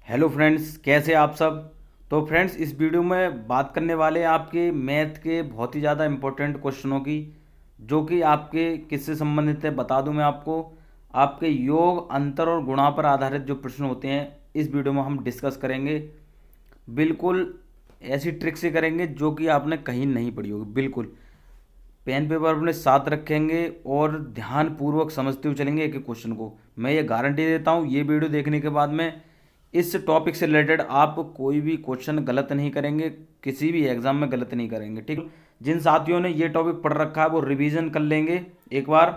Hello friends, कैसे आप सब। तो फ्रेंड्स, इस वीडियो में बात करने वाले हैं आपके मैथ के बहुत ही ज़्यादा इम्पोर्टेंट क्वेश्चनों की, जो कि आपके किससे संबंधित है बता दूं मैं आपको। आपके योग, अंतर और गुणा पर आधारित जो प्रश्न होते हैं, इस वीडियो में हम डिस्कस करेंगे। बिल्कुल ऐसी ट्रिक से करेंगे जो कि आपने कहीं नहीं पढ़ी होगी। बिल्कुल पेन पेपर अपने साथ रखेंगे और ध्यान पूर्वक समझते हुए चलेंगे एक एक क्वेश्चन को। मैं ये गारंटी देता हूँ, ये वीडियो देखने के बाद में इस टॉपिक से रिलेटेड आप कोई भी क्वेश्चन गलत नहीं करेंगे, किसी भी एग्जाम में गलत नहीं करेंगे। ठीक, जिन साथियों ने ये टॉपिक पढ़ रखा है वो रिवीजन कर लेंगे एक बार।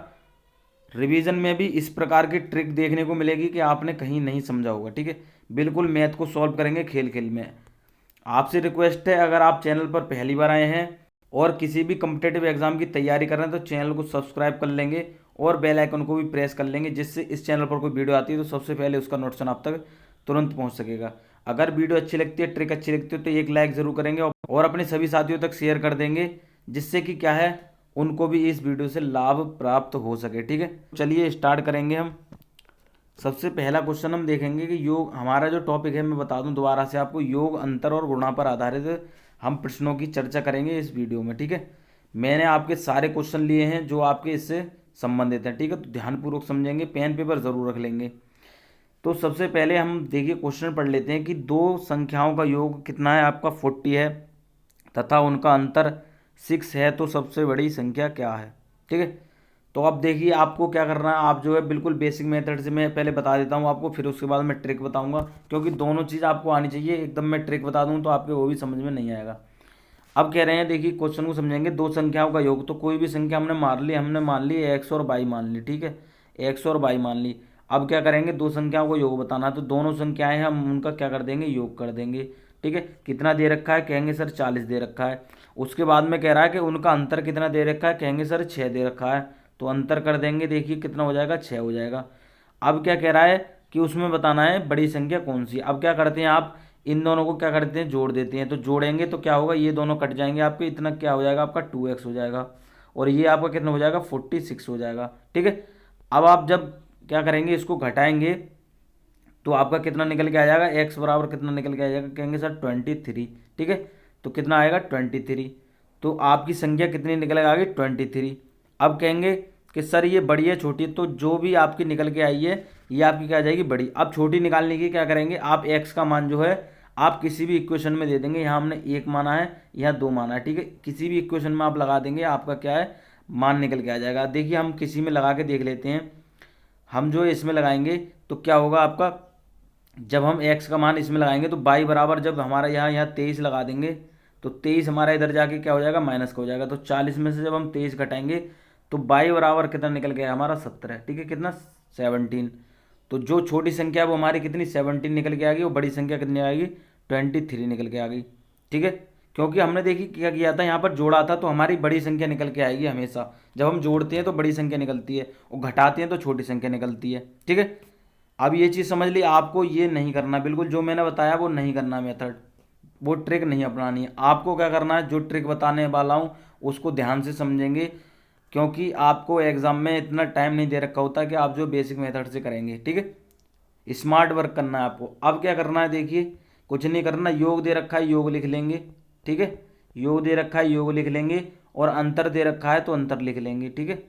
रिवीजन में भी इस प्रकार की ट्रिक देखने को मिलेगी कि आपने कहीं नहीं समझा होगा। ठीक है, बिल्कुल मैथ को सॉल्व करेंगे खेल खेल में। आपसे रिक्वेस्ट है, अगर आप चैनल पर पहली बार आए हैं और किसी भी कम्पिटेटिव एग्जाम की तैयारी कर रहे हैं तो चैनल को सब्सक्राइब कर लेंगे और बेल आइकन को भी प्रेस कर लेंगे, जिससे इस चैनल पर कोई वीडियो आती है तो सबसे पहले उसका नोटिफिकेशन आप तक तुरंत पहुंच सकेगा। अगर वीडियो अच्छी लगती है, ट्रिक अच्छी लगती है, तो एक लाइक ज़रूर करेंगे और अपने सभी साथियों तक शेयर कर देंगे, जिससे कि क्या है, उनको भी इस वीडियो से लाभ प्राप्त हो सके। ठीक है, चलिए स्टार्ट करेंगे हम। सबसे पहला क्वेश्चन हम देखेंगे कि योग, हमारा जो टॉपिक है मैं बता दूं दोबारा से आपको, योग, अंतर और गुणा पर आधारित हम प्रश्नों की चर्चा करेंगे इस वीडियो में। ठीक है, मैंने आपके सारे क्वेश्चन लिए हैं जो आपके इससे संबंधित हैं। ठीक है, तो ध्यानपूर्वक समझेंगे, पेन पेपर ज़रूर रख लेंगे। तो सबसे पहले हम देखिए क्वेश्चन पढ़ लेते हैं कि दो संख्याओं का योग कितना है, आपका 40 है तथा उनका अंतर 6 है, तो सबसे बड़ी संख्या क्या है। ठीक है, तो अब देखिए आपको क्या करना है, आप जो है बिल्कुल बेसिक मेथड से मैं पहले बता देता हूँ आपको, फिर उसके बाद मैं ट्रिक बताऊंगा, क्योंकि दोनों चीज़ आपको आनी चाहिए। एकदम मैं ट्रिक बता दूँ तो आपके वो भी समझ में नहीं आएगा। अब कह रहे हैं, देखिए क्वेश्चन को समझेंगे, दो संख्याओं का योग, तो कोई भी संख्या हमने मान ली एक्स और वाई मान ली। ठीक है, एक्स और वाई मान ली। अब क्या करेंगे, दो संख्याओं को योग बताना है, तो दोनों संख्याएं हैं, हम उनका क्या कर देंगे, योग कर देंगे। ठीक है, कितना दे रखा है, कहेंगे सर 40 दे रखा है। उसके बाद में कह रहा है कि उनका अंतर कितना दे रखा है, कहेंगे सर 6 दे रखा है। तो अंतर कर देंगे, देखिए कितना हो जाएगा, 6 हो जाएगा। अब क्या कह रहा है कि उसमें बताना है बड़ी संख्या कौन सी। अब क्या करते हैं आप, इन दोनों को क्या करते हैं, जोड़ देते हैं। तो जोड़ेंगे तो क्या होगा, ये दोनों कट जाएंगे आपके, इतना क्या हो जाएगा आपका 2x हो जाएगा, और ये आपका कितना हो जाएगा 46 हो जाएगा। ठीक है, अब आप जब क्या करेंगे, इसको घटाएंगे तो आपका कितना निकल के आ जाएगा, x बराबर कितना निकल के आ जाएगा, कहेंगे सर 23। ठीक है, तो कितना आएगा 23। तो आपकी संख्या कितनी निकल के आ गई, 23। अब कहेंगे कि सर ये बड़ी है छोटी है, तो जो भी आपकी निकल के आई है ये आपकी क्या आ जाएगी, बड़ी। अब छोटी निकालने की क्या करेंगे, आप x का मान जो है आप किसी भी इक्वेशन में दे देंगे। यहाँ हमने 1 माना है, यहाँ 2 माना है। ठीक है, किसी भी इक्वेशन में आप लगा देंगे, आपका क्या है, मान निकल के आ जाएगा। देखिए हम किसी में लगा के देख लेते हैं। हम जो इसमें लगाएंगे तो क्या होगा आपका, जब हम x का मान इसमें लगाएंगे तो y बराबर, जब हमारा यहाँ 23 लगा देंगे तो 23 हमारा इधर जाके क्या हो जाएगा, माइनस का हो जाएगा। तो 40 में से जब हम 23 घटाएंगे तो y बराबर कितना निकल गया हमारा, 17। ठीक है, कितना, 17। तो जो छोटी संख्या है वो हमारी कितनी, 17 निकल के आ गई, और बड़ी संख्या कितनी आएगी, 23 निकल के आ गई। ठीक है, क्योंकि हमने देखी क्या किया था, यहाँ पर जोड़ा था, तो हमारी बड़ी संख्या निकल के आएगी हमेशा। जब हम जोड़ते हैं तो बड़ी संख्या निकलती है, और घटाते हैं तो छोटी संख्या निकलती है। ठीक है, अब ये चीज़ समझ ली, आपको ये नहीं करना, बिल्कुल जो मैंने बताया वो नहीं करना मेथड, वो ट्रिक नहीं अपनानी है। आपको क्या करना है, जो ट्रिक बताने वाला हूँ उसको ध्यान से समझेंगे, क्योंकि आपको एग्जाम में इतना टाइम नहीं दे रखा होता कि आप जो बेसिक मेथड से करेंगे। ठीक है, स्मार्ट वर्क करना है आपको। अब क्या करना है, देखिए कुछ नहीं करना, योग दे रखा है योग लिख लेंगे। ठीक है, योग दे रखा है योग लिख लेंगे, और अंतर दे रखा है तो अंतर लिख लेंगे। ठीक है,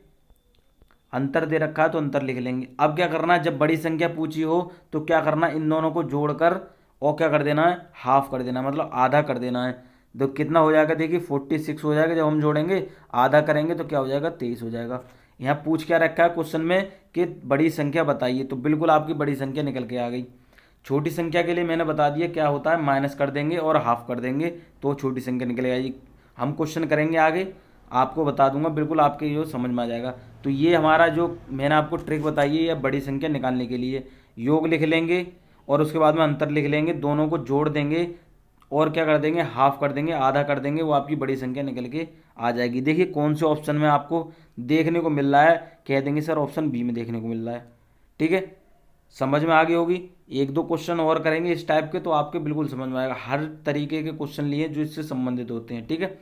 अंतर दे रखा है तो अंतर लिख लेंगे। अब क्या करना है, जब बड़ी संख्या पूछी हो तो क्या करना है, इन दोनों को जोड़कर और क्या कर देना है, हाफ कर देना है, मतलब आधा कर देना है। तो कितना हो जाएगा, देखिए 46 हो जाएगा। जब हम जोड़ेंगे आधा करेंगे तो क्या हो जाएगा, 23 हो जाएगा। यहाँ पूछ क्या रखा है क्वेश्चन में कि बड़ी संख्या बताइए, तो बिल्कुल आपकी बड़ी संख्या निकल के आ गई। छोटी संख्या के लिए मैंने बता दिया क्या होता है, माइनस कर देंगे और हाफ कर देंगे तो छोटी संख्या निकल आएगी। हम क्वेश्चन करेंगे आगे, आपको बता दूंगा, बिल्कुल आपके जो समझ में आ जाएगा। तो ये हमारा जो मैंने आपको ट्रिक बताई है, यह बड़ी संख्या निकालने के लिए, योग लिख लेंगे और उसके बाद में अंतर लिख लेंगे, दोनों को जोड़ देंगे और क्या कर देंगे, हाफ कर देंगे, आधा कर देंगे, वो आपकी बड़ी संख्या निकल के आ जाएगी। देखिए कौन से ऑप्शन में आपको देखने को मिल रहा है, कह देंगे सर ऑप्शन बी में देखने को मिल रहा है। ठीक है, समझ में आ गई होगी। एक दो क्वेश्चन और करेंगे इस टाइप के तो आपके बिल्कुल समझ में आएगा। हर तरीके के क्वेश्चन लिए जो इससे संबंधित होते हैं। ठीक है,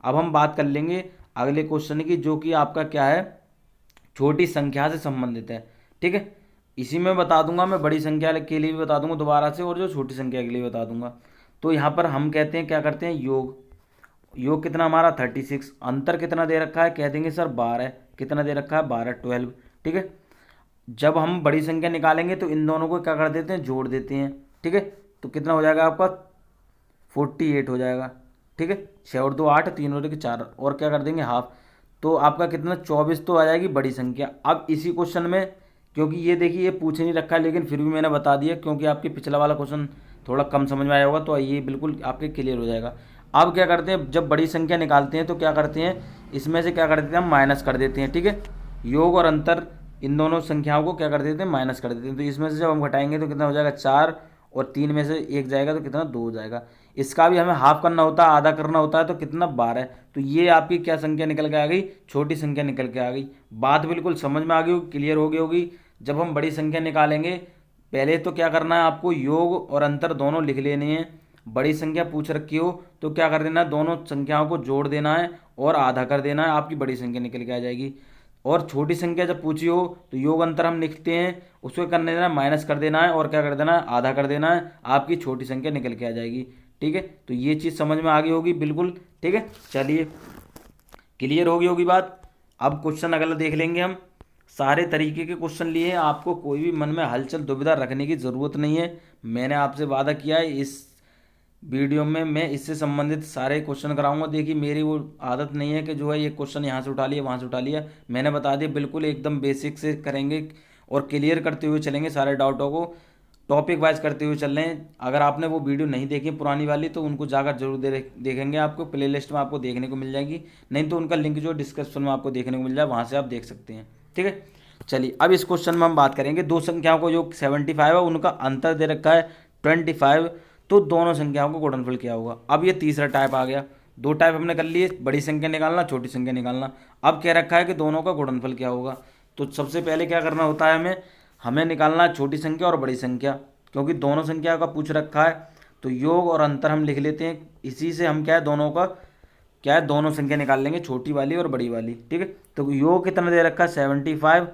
अब हम बात कर लेंगे अगले क्वेश्चन की, जो कि आपका क्या है, छोटी संख्या से संबंधित है। ठीक है, इसी में बता दूंगा मैं, बड़ी संख्या के लिए भी बता दूंगा दोबारा से, और जो छोटी संख्या के लिए बता दूंगा। तो यहाँ पर हम कहते हैं, क्या करते हैं, योग। योग कितना हमारा 36, अंतर कितना दे रखा है, कह देंगे सर 12, कितना दे रखा है 12, 12। ठीक है, जब हम बड़ी संख्या निकालेंगे तो इन दोनों को क्या कर देते हैं, जोड़ देते हैं। ठीक है, तो कितना हो जाएगा आपका 48 हो जाएगा। ठीक है, 6 और 2 8, 3 और 1 4, और क्या कर देंगे हाफ, तो आपका कितना 24 तो आ जाएगी बड़ी संख्या। अब इसी क्वेश्चन में, क्योंकि ये देखिए ये पूछ नहीं रखा है, लेकिन फिर भी मैंने बता दिया क्योंकि आपके पिछला वाला क्वेश्चन थोड़ा कम समझ में आया होगा, तो ये बिल्कुल आपके क्लियर हो जाएगा। अब क्या करते हैं, जब बड़ी संख्या निकालते हैं तो क्या करते हैं, इसमें से क्या कर देते हैं, हम माइनस कर देते हैं। ठीक है, योग और अंतर इन दोनों संख्याओं को क्या कर देते हैं, माइनस कर देते हैं। तो इसमें से जब हम घटाएंगे तो कितना हो जाएगा 4, और 3 में से 1 जाएगा तो कितना 2 हो जाएगा। इसका भी हमें हाफ करना होता है, आधा करना होता है, तो कितना 12। तो ये आपकी क्या संख्या निकल के आ गई, छोटी संख्या निकल के आ गई। बात बिल्कुल समझ में आ गई होगी, क्लियर हो गई होगी। जब हम बड़ी संख्या निकालेंगे, पहले तो क्या करना है आपको, योग और अंतर दोनों लिख लेने हैं। बड़ी संख्या पूछ रखी हो तो क्या कर देना है, दोनों संख्याओं को जोड़ देना है और आधा कर देना है, आपकी बड़ी संख्या निकल के आ जाएगी। और छोटी संख्या जब पूछी हो तो योग अंतर हम लिखते हैं, उसको करने देना है, माइनस कर देना है, और क्या कर देना है, आधा कर देना है, आपकी छोटी संख्या निकल के आ जाएगी। ठीक है, तो ये चीज़ समझ में आ गई होगी बिल्कुल। ठीक है, चलिए क्लियर हो गई होगी बात। अब क्वेश्चन अगला देख लेंगे हम। सारे तरीके के क्वेश्चन लिए हैं, आपको कोई भी मन में हलचल दुविधा रखने की ज़रूरत नहीं है। मैंने आपसे वादा किया है इस वीडियो में मैं इससे संबंधित सारे क्वेश्चन कराऊंगा। देखिए मेरी वो आदत नहीं है कि जो है ये क्वेश्चन यहाँ से उठा लिया वहाँ से उठा लिया, मैंने बता दिया बिल्कुल एकदम बेसिक से करेंगे और क्लियर करते हुए चलेंगे, सारे डाउटों को टॉपिक वाइज करते हुए चल रहे हैं। अगर आपने वो वीडियो नहीं देखी पुरानी वाली तो उनको जाकर जरूर देखेंगे, आपको प्लेलिस्ट में आपको देखने को मिल जाएगी, नहीं तो उनका लिंक जो डिस्क्रिप्शन में आपको देखने को मिल जाए, वहाँ से आप देख सकते हैं। ठीक है, चलिए अब इस क्वेश्चन में हम बात करेंगे, दो संख्याओं को जो 75 है उनका अंतर दे रखा है 25, तो दोनों संख्याओं को गुणनफल क्या होगा। अब ये तीसरा टाइप आ गया, दो टाइप हमने कर लिए, बड़ी संख्या निकालना, छोटी संख्या निकालना। अब कह रखा है कि दोनों का गुणनफल क्या होगा। तो सबसे पहले क्या करना होता है, हमें हमें निकालना है छोटी संख्या और बड़ी संख्या, क्योंकि दोनों संख्या का पूछ रखा है। तो योग और अंतर हम लिख लेते हैं, इसी से हम क्या है दोनों का क्या है, दोनों संख्या निकाल लेंगे, छोटी वाली और बड़ी वाली। ठीक है, तो योग कितना दे रखा है 75,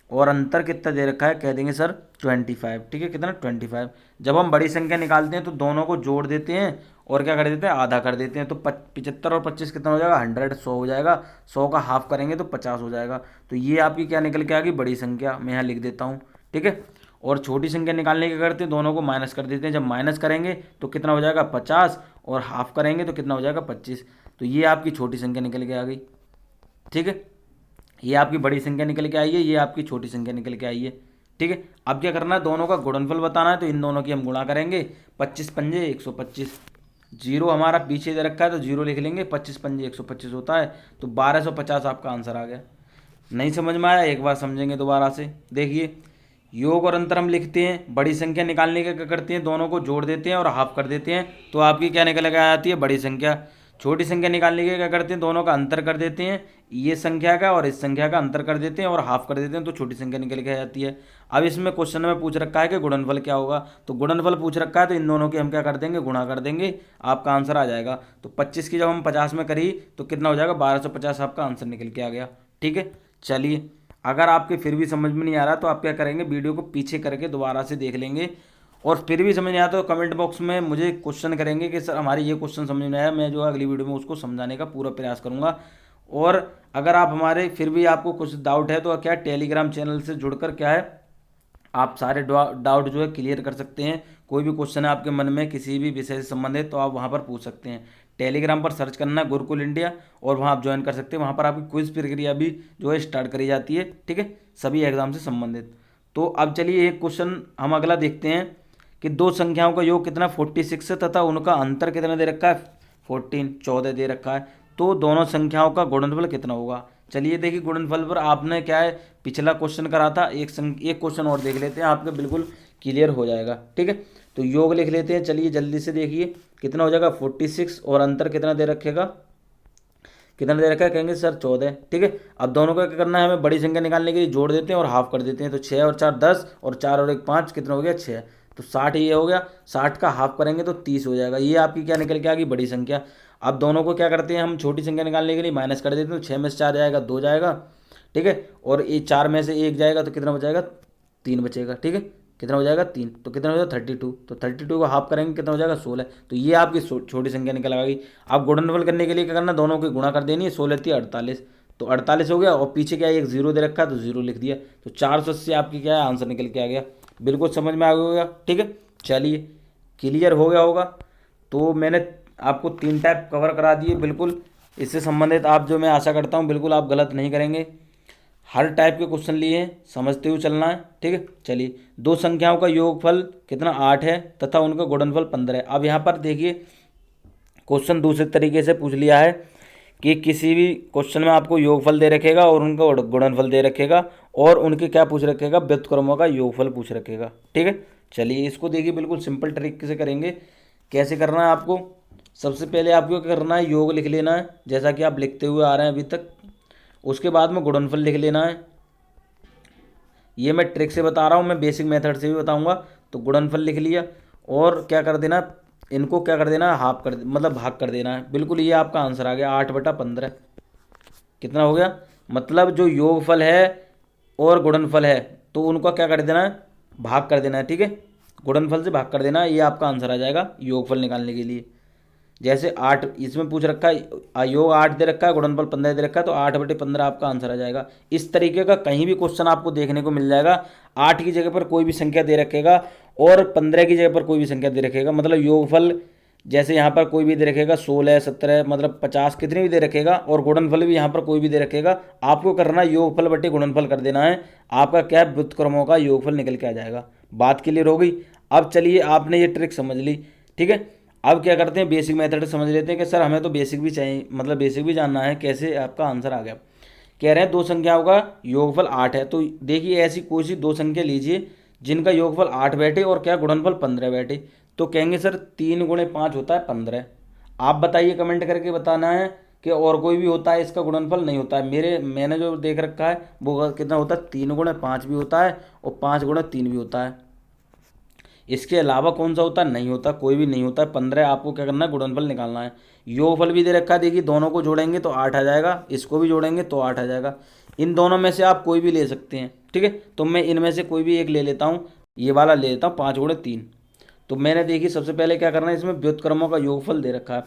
और अंतर कितना दे रखा है, कह देंगे सर 25। ठीक है, कितना 25। जब हम बड़ी संख्या निकालते हैं तो दोनों को जोड़ देते हैं और क्या कर देते हैं, आधा कर देते हैं। तो 75 और 25 कितना हो जाएगा, 100, 100 हो जाएगा। 100 का हाफ करेंगे तो 50 हो जाएगा। तो ये आपकी क्या निकल के आ गई, बड़ी संख्या। मैं यहाँ लिख देता हूँ। ठीक है, और छोटी संख्या निकालने के करते हैं, दोनों को माइनस कर देते हैं। जब माइनस करेंगे तो कितना हो जाएगा 50, और हाफ करेंगे तो कितना हो जाएगा 25। तो ये आपकी छोटी संख्या निकल के आ गई। ठीक है, ये आपकी बड़ी संख्या निकल के आई है, ये आपकी छोटी संख्या निकल के आई है। ठीक है, अब क्या करना है, दोनों का गुणनफल बताना है, तो इन दोनों की हम गुणा करेंगे। 25 पंजे 125, जीरो हमारा पीछे दे रखा है तो जीरो लिख लेंगे, 25 पंजे 125 होता है, तो 1250 आपका आंसर आ गया। नहीं समझ में आया, एक बार समझेंगे दोबारा से। देखिए योग और अंतर हम लिखते हैं, बड़ी संख्या निकालने के क्या करते हैं, दोनों को जोड़ देते हैं और हाफ कर देते हैं, तो आपकी क्या निकल के आ जाती है, बड़ी संख्या। छोटी संख्या निकालने के क्या करते हैं, दोनों का अंतर कर देते हैं, ये संख्या का और इस संख्या का अंतर कर देते हैं और हाफ कर देते हैं, तो छोटी संख्या निकल के आ जाती है। अब इसमें क्वेश्चन में पूछ रखा है कि गुणनफल क्या होगा, तो गुणनफल पूछ रखा है तो इन दोनों की हम क्या कर देंगे, गुणा कर देंगे, आपका आंसर आ जाएगा। तो 25 की जब हम 50 में करी तो कितना हो जाएगा, 1250 आपका आंसर निकल के आ गया। ठीक है, चलिए अगर आपके फिर भी समझ में नहीं आ रहा तो आप क्या करेंगे, वीडियो को पीछे करके दोबारा से देख लेंगे, और फिर भी समझ नहीं आता तो कमेंट बॉक्स में मुझे क्वेश्चन करेंगे कि सर हमारे ये क्वेश्चन समझ में आया, मैं जो अगली वीडियो में उसको समझाने का पूरा प्रयास करूंगा। और अगर आप हमारे फिर भी आपको कुछ डाउट है तो क्या टेलीग्राम चैनल से जुड़कर क्या है आप सारे डाउट जो है क्लियर कर सकते हैं। कोई भी क्वेश्चन है आपके मन में किसी भी विषय से संबंधित तो आप वहाँ पर पूछ सकते हैं। टेलीग्राम पर सर्च करना है गुरुकुल इंडिया और वहाँ आप ज्वाइन कर सकते हैं। वहाँ पर आपकी क्विज प्रक्रिया भी जो है स्टार्ट करी जाती है। ठीक है, सभी एग्जाम से संबंधित। तो अब चलिए एक क्वेश्चन हम अगला देखते हैं कि दो संख्याओं का योग कितना 46 है तथा उनका अंतर कितना दे रखा है 14, 14 दे रखा है, तो दोनों संख्याओं का गुणनफल कितना होगा। चलिए देखिए गुणनफल पर आपने क्या है पिछला क्वेश्चन करा था, एक क्वेश्चन और देख लेते हैं, आपके बिल्कुल क्लियर हो जाएगा। ठीक है, तो योग लिख लेते हैं, चलिए जल्दी से देखिए कितना हो जाएगा 46, और अंतर कितना दे रखेगा, कितना दे रखा है, कहेंगे सर 14। ठीक है, अब दोनों का क्या करना है, हमें बड़ी संख्या निकालने के लिए जोड़ देते हैं और हाफ कर देते हैं, तो 6 और 4 10 और 4 और 1 5, कितना हो गया 6, तो 60 ये हो गया। 60 का हाफ करेंगे तो 30 हो जाएगा। ये आपकी क्या निकल के आ गई, बड़ी संख्या। अब दोनों को क्या करते हैं हम छोटी संख्या निकालने के लिए माइनस कर देते हैं, तो 6 में से 4 जाएगा 2 जाएगा। ठीक है, और ये 4 में से 1 जाएगा तो कितना हो जाएगा 3 बचेगा, ठीक है। कितना हो जाएगा 3, तो कितना हो जाएगा 32, तो 32 को हाफ करेंगे कितना हो जाएगा 16। तो ये आपकी छोटी संख्या निकल आएगी। आप गुणनफल करने के लिए क्या करना, दोनों की गुणा कर देनी है, 16 थी 48, तो 48 हो गया, और पीछे क्या है एक जीरो दे रखा है तो जीरो लिख दिया, तो 480 आपकी क्या है आंसर निकल के आ गया। बिल्कुल समझ में आ गया, ठीक है। चलिए क्लियर हो गया होगा। तो मैंने आपको 3 टाइप कवर करा दिए बिल्कुल। इससे संबंधित आप जो मैं आशा करता हूँ बिल्कुल आप गलत नहीं करेंगे। हर टाइप के क्वेश्चन लिए हैं, समझते हुए चलना है, ठीक है। चलिए, दो संख्याओं का योगफल कितना 8 है तथा उनका गुणनफल 15 है। अब यहाँ पर देखिए क्वेश्चन दूसरे तरीके से पूछ लिया है कि किसी भी क्वेश्चन में आपको योगफल दे रखेगा और उनका गुणनफल दे रखेगा और उनके क्या पूछ रखेगा, व्युत्क्रमों का योगफल पूछ रखेगा, ठीक है। चलिए इसको देखिए बिल्कुल सिंपल तरीके से करेंगे। कैसे करना है आपको, सबसे पहले आपको क्या करना है, योग लिख लेना है जैसा कि आप लिखते हुए आ रहे हैं अभी तक। उसके बाद में गुणनफल लिख लेना है। ये मैं ट्रिक से बता रहा हूँ, मैं बेसिक मेथड से भी बताऊंगा। तो गुणनफल लिख लिया और क्या कर देना, इनको क्या कर देना, हाफ कर मतलब भाग कर देना है। बिल्कुल ये आपका आंसर आ गया 8/15। कितना हो गया, मतलब जो योगफल है और गुणनफल है तो उनका क्या कर देना है, भाग कर देना है, ठीक है। गुणनफल से भाग कर देना है, ये आपका आंसर आ जाएगा योगफल निकालने के लिए। जैसे 8 इसमें पूछ रखा है, योग 8 दे रखा है, गुणनफल 15 दे रखा है, तो 8/15 आपका आंसर आ जाएगा। इस तरीके का कहीं भी क्वेश्चन आपको देखने को मिल जाएगा। 8 की जगह पर कोई भी संख्या दे रखेगा और 15 की जगह पर कोई भी संख्या दे रखेगा, मतलब योगफल जैसे यहाँ पर कोई भी दे रखेगा 16, 17 मतलब 50 कितनी भी दे रखेगा, और गुणनफल भी यहाँ पर कोई भी दे रखेगा। आपको करना योगफल बटे गुणनफल कर देना है, आपका क्या है व्युत्क्रमों का योगफल निकल के आ जाएगा। बात क्लियर हो गई। अब चलिए आपने ये ट्रिक समझ ली, ठीक है। अब क्या करते हैं, बेसिक मेथड समझ लेते हैं कि सर हमें तो बेसिक भी चाहिए, मतलब बेसिक भी जानना है। कैसे आपका आंसर आ गया, कह रहे हैं दो संख्याओं का योगफल 8 है। तो देखिए ऐसी कोई सी दो संख्या लीजिए जिनका योगफल 8 बैठे और क्या गुणनफल 15 बैठे। तो कहेंगे सर 3 × 5 होता है 15। आप बताइए, कमेंट करके बताना है कि और कोई भी होता है इसका गुणनफल, नहीं होता है। मैंने जो देख रखा है वो कितना होता है, 3 × 5 भी होता है और 5 × 3 भी होता है। इसके अलावा कौन सा होता है, नहीं होता, कोई भी नहीं होता है। 15 आपको क्या करना है, गुणनफल निकालना है। योगफल भी दे रखा है, देखिए दोनों को जोड़ेंगे तो 8 आ जाएगा, इसको भी जोड़ेंगे तो 8 आ जाएगा। इन दोनों में से आप कोई भी ले सकते हैं, ठीक है। तो मैं इनमें से कोई भी एक ले लेता हूँ, ये वाला ले लेता हूँ 5 × 3। तो मैंने देखिए सबसे पहले क्या करना है, इसमें व्युत्क्रमों का योगफल दे रखा है,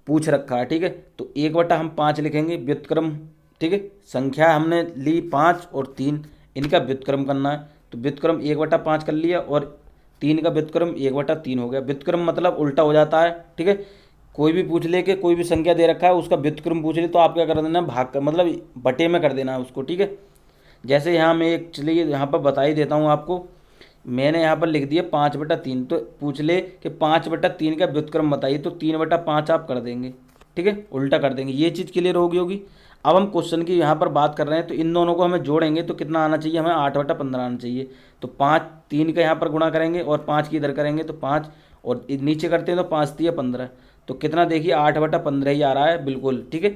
पूछ रखा है, ठीक है। तो 1/5 लिखेंगे व्युत्क्रम, ठीक है। संख्या हमने ली 5 और 3, इनका व्युत्क्रम करना है। तो व्युत्क्रम 1/5 कर लिया और 3 का व्युत्क्रम 1/3 हो गया। व्युत्क्रम मतलब उल्टा हो जाता है, ठीक है। कोई भी पूछ ले के कोई भी संख्या दे रखा है उसका व्युत्क्रम पूछ ले तो आप क्या कर देना, भाग कर मतलब बटे में कर देना है उसको, ठीक है। जैसे यहाँ मैं एक चलिए यहाँ पर बता ही देता हूँ आपको। मैंने यहाँ पर लिख दिया 5/3, तो पूछ ले कि 5/3 का व्युत्क्रम बताइए, तो 3/5 आप कर देंगे, ठीक है, उल्टा कर देंगे। ये चीज़ क्लियर होगी। अब हम क्वेश्चन की यहाँ पर बात कर रहे हैं, तो इन दोनों को हमें जोड़ेंगे तो कितना आना चाहिए, हमें 8/15 आना चाहिए। तो 5 3 का यहाँ पर गुणा करेंगे और 5 की इधर करेंगे तो 5, और नीचे करते हैं तो 5 3 15, तो कितना देखिए 8/15 ही आ रहा है, बिल्कुल ठीक है।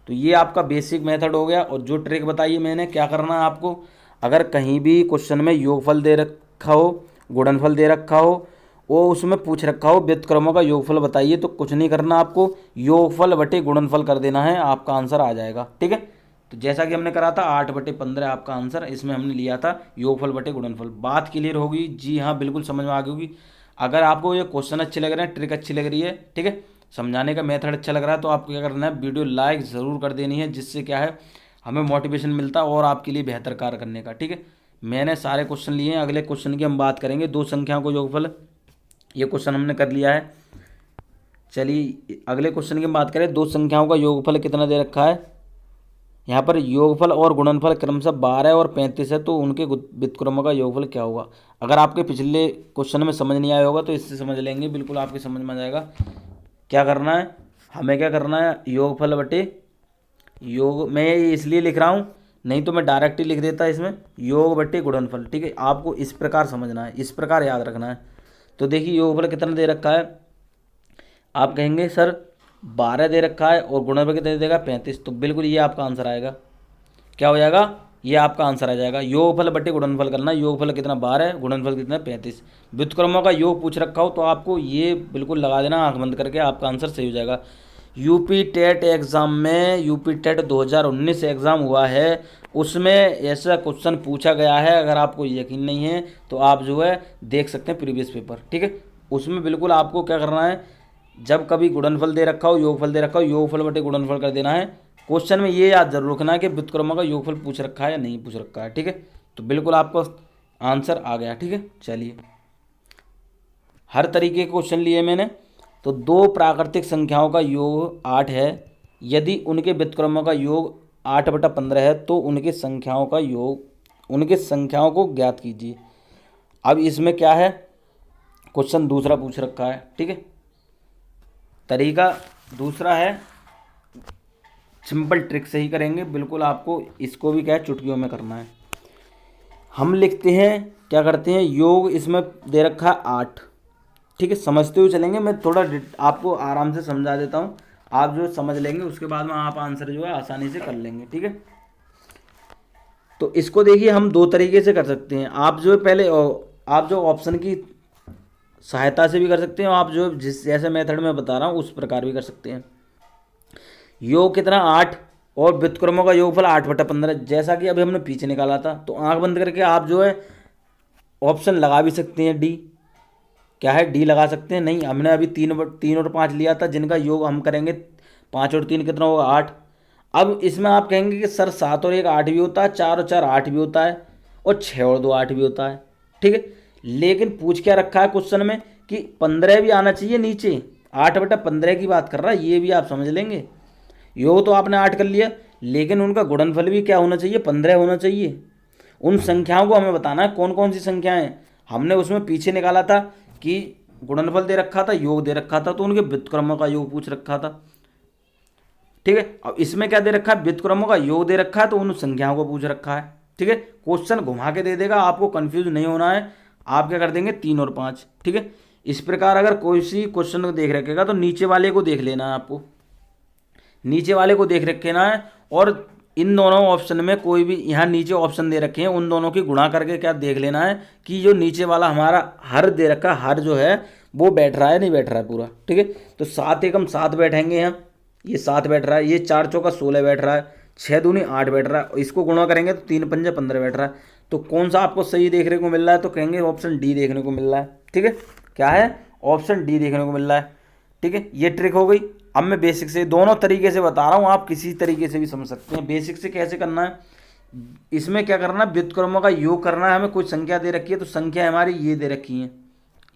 तो ये आपका बेसिक मेथड हो गया। और जो ट्रिक बताइए मैंने, क्या करना है आपको, अगर कहीं भी क्वेश्चन में योगफल दे रखा हो, गुणनफल दे रखा हो, वो उसमें पूछ रखा हो व्युत्क्रमों का योगफल बताइए, तो कुछ नहीं करना आपको, योगफल बटे गुणनफल कर देना है, आपका आंसर आ जाएगा, ठीक है। तो जैसा कि हमने करा था 8/15 आपका आंसर, इसमें हमने लिया था योगफल बटे गुणनफल। बात क्लियर होगी, जी हाँ बिल्कुल समझ में आ गई होगी। अगर आपको ये क्वेश्चन अच्छे लग रहे हैं, ट्रिक अच्छी लग रही है, ठीक है, समझाने का मेथड अच्छा लग रहा है, तो आपको क्या करना है, वीडियो लाइक ज़रूर कर देनी है, जिससे क्या है हमें मोटिवेशन मिलता है और आपके लिए बेहतर कार्य करने का, ठीक है। मैंने सारे क्वेश्चन लिए हैं, अगले क्वेश्चन की हम बात करेंगे, दो संख्याओं को योगफल, ये क्वेश्चन हमने कर लिया है। चलिए अगले क्वेश्चन की बात करें, दो संख्याओं का योगफल कितना दे रखा है। यहाँ पर योगफल और गुणनफल क्रमशः 12 और 35 है, तो उनके व्युत्क्रमों का योगफल क्या होगा। अगर आपके पिछले क्वेश्चन में समझ नहीं आया होगा तो इससे समझ लेंगे, बिल्कुल आपके समझ में आ जाएगा। क्या करना है, हमें क्या करना है, योगफल बटे योग, मैं ये इसलिए लिख रहा हूँ, नहीं तो मैं डायरेक्ट ही लिख देता इसमें, योग बटे गुणनफल, ठीक है। आपको इस प्रकार समझना है, इस प्रकार याद रखना है। तो देखिए योगफल कितना दे रखा है, आप कहेंगे सर 12 दे रखा है और गुणनफल कितना दे देगा 35, तो बिल्कुल ये आपका आंसर आएगा। क्या हो जाएगा, ये आपका आंसर आ जाएगा। योगफल बटे गुणनफल करना, योगफल कितना 12 है, गुणनफल कितना 35। व्युत्क्रमों का योग पूछ रखा हो तो आपको ये बिल्कुल लगा देना आंख बंद करके, आपका आंसर सही हो जाएगा। यूपी टेट एग्ज़ाम में, यूपी टेट 2019 एग्ज़ाम हुआ है, उसमें ऐसा क्वेश्चन पूछा गया है। अगर आपको यकीन नहीं है तो आप जो है देख सकते हैं प्रीवियस पेपर, ठीक है। उसमें बिल्कुल आपको क्या करना है, जब कभी गुणनफल दे रखा हो, योगफल दे रखा हो, योगफल बटे गुणनफल कर देना है। क्वेश्चन में ये याद जरूर रखना है कि व्युत्क्रमों का योगफल पूछ रखा है या नहीं पूछ रखा है, ठीक है। तो बिल्कुल आपको आंसर आ गया, ठीक है। चलिए, हर तरीके के क्वेश्चन लिए मैंने। तो दो प्राकृतिक संख्याओं का योग 8 है, यदि उनके व्युत्क्रमों का योग 8/15 है तो उनके संख्याओं को ज्ञात कीजिए। अब इसमें क्या है, क्वेश्चन दूसरा पूछ रखा है, ठीक है। तरीका दूसरा है, सिंपल ट्रिक से ही करेंगे बिल्कुल। आपको इसको भी क्या है, चुटकियों में करना है। हम लिखते हैं, क्या करते हैं, योग इसमें दे रखा है 8, ठीक है। समझते हुए चलेंगे, मैं थोड़ा आपको आराम से समझा देता हूँ, आप जो समझ लेंगे उसके बाद में आप आंसर जो है आसानी से कर लेंगे, ठीक है। तो इसको देखिए, हम दो तरीके से कर सकते हैं। आप जो पहले आप जो ऑप्शन की सहायता से भी कर सकते हैं, आप जो जिस जैसे मेथड में बता रहा हूँ उस प्रकार भी कर सकते हैं। योग कितना 8 और व्युत्क्रमों का योगफल 8/15, जैसा कि अभी हमने पीछे निकाला था। तो आंख बंद करके आप जो है ऑप्शन लगा भी सकते हैं, डी, क्या है, डी लगा सकते हैं। नहीं, हमने अभी 3 और 5 लिया था, जिनका योग हम करेंगे 5 और 3 कितना होगा 8। अब इसमें आप कहेंगे कि सर 7 और 1 8 भी होता है, 4 और 4 8 भी होता है, और 6 और 2 8 भी होता है, ठीक है। लेकिन पूछ क्या रखा है क्वेश्चन में कि 15 भी आना चाहिए नीचे, 8/15 की बात कर रहा है, ये भी आप समझ लेंगे। योग तो आपने 8 कर लिया, लेकिन उनका गुणनफल भी क्या होना चाहिए, 15 होना चाहिए। उन संख्याओं को हमें बताना है कौन कौन सी संख्याएं हैं। हमने उसमें पीछे निकाला था कि गुणनफल दे रखा था, योग दे रखा था, तो उनके व्युत्क्रमों का योग पूछ रखा था, ठीक है। अब इसमें क्या दे रखा है, व्युत्क्रमों का योग दे रखा है, तो उन संख्याओं को पूछ रखा है, ठीक है। क्वेश्चन घुमा के दे देगा, आपको कंफ्यूज नहीं होना है। आप क्या कर देंगे, 3 और 5, ठीक है। इस प्रकार अगर कोई सी क्वेश्चन को देख रखेगा तो नीचे वाले को देख लेना है, आपको नीचे वाले को देख रखना है। और इन दोनों ऑप्शन में कोई भी यहाँ नीचे ऑप्शन दे रखे हैं, उन दोनों की गुणा करके क्या देख लेना है कि जो नीचे वाला हमारा हर दे रखा, हर जो है वो बैठ रहा है नहीं बैठ रहा है पूरा, ठीक है। तो 7 एकम 7 बैठेंगे यहाँ, ये 7 बैठ रहा है, ये 4 चौका 16 बैठ रहा है, 6 दूनी 8 बैठ रहा है, इसको गुणा करेंगे तो 3 पंजे 15 बैठ रहा है। तो कौन सा आपको सही देखने को मिल रहा है, तो कहेंगे ऑप्शन डी देखने को मिल रहा है, ठीक है। क्या है, ऑप्शन डी देखने को मिल रहा है, ठीक है। ये ट्रिक हो गई। अब मैं बेसिक से दोनों तरीके से बता रहा हूँ, आप किसी तरीके से भी समझ सकते हैं। बेसिक से कैसे करना है, इसमें क्या करना है, व्युत्क्रमों का योग करना है। हमें कोई संख्या दे रखी है, तो संख्या हमारी ये दे रखी है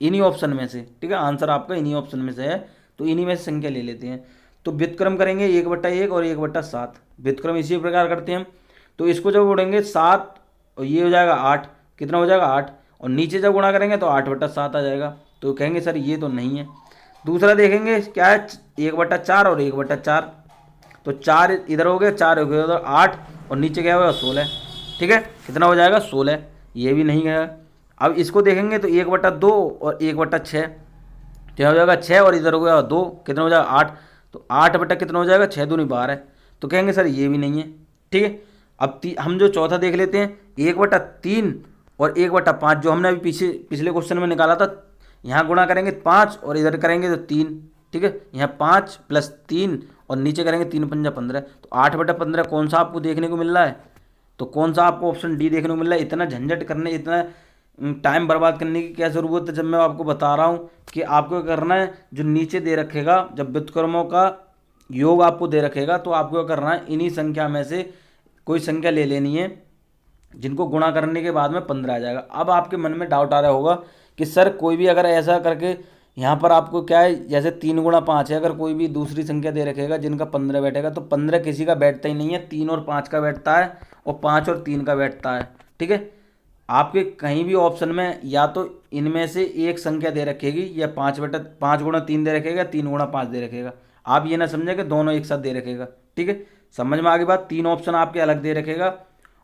इन्हीं ऑप्शन में से, ठीक है। आंसर आपका इन्हीं ऑप्शन में से है, तो इन्हीं में से संख्या ले लेते हैं। तो व्युत्क्रम करेंगे 1/1 और 1/7, व्युत्क्रम इसी प्रकार करते हैं हम। तो इसको जब उड़ेंगे 7 और ये हो जाएगा 8, कितना हो जाएगा 8, और नीचे जब गुणा करेंगे तो 8/7 आ जाएगा। तो कहेंगे सर ये तो नहीं है। दूसरा देखेंगे क्या है, 1/4 और 1/4, तो 4 इधर हो गया, 4 हो गया उधर 8, और नीचे क्या होगा 16, ठीक है। कितना हो जाएगा 16, ये भी नहीं है। अब इसको देखेंगे तो 1/2 और 1/6, क्या हो जाएगा 6, और इधर हो गया 2, कितना हो जाएगा 8, तो 8 बटा कितना हो जाएगा 6 दूनी 12, तो कहेंगे सर ये भी नहीं है, ठीक है। अब हम जो चौथा देख लेते हैं, 1/3 और 1/5, जो हमने अभी पिछले क्वेश्चन में निकाला था। यहाँ गुणा करेंगे 5 और इधर करेंगे तो 3, ठीक है। यहाँ 5 + 3 और नीचे करेंगे 3 पंजा 15, तो 8/15 कौन सा आपको देखने को मिल रहा है, तो कौन सा आपको ऑप्शन डी देखने को मिल रहा है। इतना झंझट करने, इतना टाइम बर्बाद करने की क्या ज़रूरत है, जब मैं आपको बता रहा हूँ कि आपको क्या करना है, जो नीचे दे रखेगा, जब व्युत्क्रमों का योग आपको दे रखेगा तो आपको क्या करना है, इन्हीं संख्या में से कोई संख्या ले लेनी है, जिनको गुणा करने के बाद में 15 आ जाएगा। अब आपके मन में डाउट आ रहा होगा कि सर कोई भी अगर ऐसा करके यहाँ पर आपको क्या है, जैसे 3 × 5 है, अगर कोई भी दूसरी संख्या दे रखेगा जिनका 15 बैठेगा, तो 15 किसी का बैठता ही नहीं है, 3 और 5 का बैठता है, और 5 और 3 का बैठता है, ठीक है। आपके कहीं भी ऑप्शन में या तो इनमें से एक संख्या दे रखेगी, या 5/3 दे रखेगा, 3 × 5 दे रखेगा। आप ये ना समझें कि दोनों एक साथ दे रखेगा, ठीक है। समझ में आ गई बात, 3 ऑप्शन आपके अलग दे रखेगा,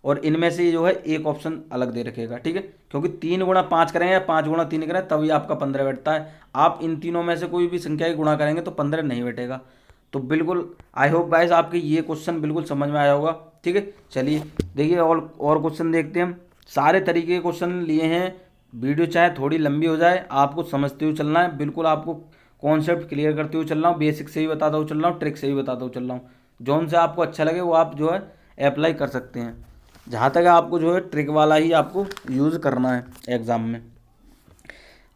और इनमें से जो है एक ऑप्शन अलग दे रखेगा, ठीक है। क्योंकि 3 × 5 करेंगे या 5 × 3 करें तभी आपका 15 बैठता है। आप इन तीनों में से कोई भी संख्या की गुणा करेंगे तो 15 नहीं बैठेगा। तो बिल्कुल आई होप गाइस आपके ये क्वेश्चन बिल्कुल समझ में आया होगा, ठीक है। चलिए देखिए और क्वेश्चन देखते हैं हम। सारे तरीके के क्वेश्चन लिए हैं। वीडियो चाहे थोड़ी लंबी हो जाए, आपको समझते हुए चलना है, बिल्कुल आपको कॉन्सेप्ट क्लियर करते हुए चल रहा हूँ, बेसिक से भी बताता हुआ चल रहा हूँ, ट्रिक से भी बताता हुआ चल रहा हूँ। जोन से आपको अच्छा लगे वो आप जो है अप्लाई कर सकते हैं। जहाँ तक आपको जो है ट्रिक वाला ही आपको यूज़ करना है एग्ज़ाम में।